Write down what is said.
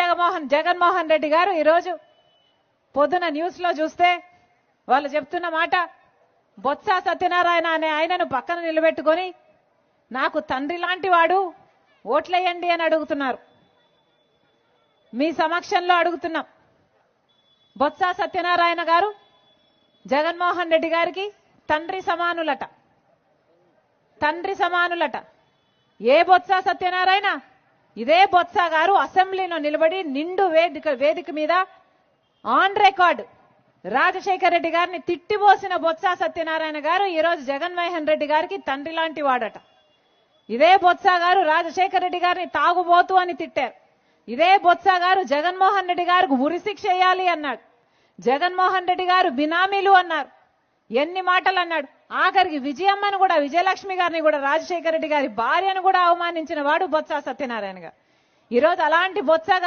జగన్మోహన్ రెడ్డి గారు ఈరోజు పొద్దున న్యూస్ లో చూస్తే వాళ్ళు చెప్తున్న మాట, బొత్స సత్యనారాయణ అనే ఆయనను పక్కన నిలబెట్టుకొని నాకు తండ్రి లాంటి వాడు, ఓట్లేయండి అని అడుగుతున్నారు. మీ సమక్షంలో అడుగుతున్నాం. బొత్స సత్యనారాయణ గారు జగన్మోహన్ రెడ్డి గారికి తండ్రి సమానులట. తండ్రి సమానులట. ఏ బొత్స సత్యనారాయణ? ఇదే బొత్స గారు అసెంబ్లీలో నిలబడి నిండు వేదిక మీద ఆన్ రికార్డ్ రాజశేఖర రెడ్డి గారిని తిట్టిపోసిన బొత్స సత్యనారాయణ గారు ఈరోజు జగన్మోహన్ రెడ్డి గారికి తండ్రి లాంటి వాడట. ఇదే బొత్స గారు రాజశేఖర రెడ్డి గారిని తాగుబోతు అని తిట్టారు. ఇదే బొత్స గారు జగన్మోహన్ రెడ్డి గారికి ఉరిశిక్ష వేయాలి అన్నాడు. జగన్మోహన్ రెడ్డి గారు బినామీలు అన్నారు. ఎన్ని మాటలు అన్నాడు. ఆఖరికి విజయమ్మను కూడా, విజయలక్ష్మి గారిని కూడా, రాజశేఖర రెడ్డి గారి భార్యను కూడా అవమానించిన వాడు బొత్స సత్యనారాయణ గారు. ఈరోజు అలాంటి బొత్స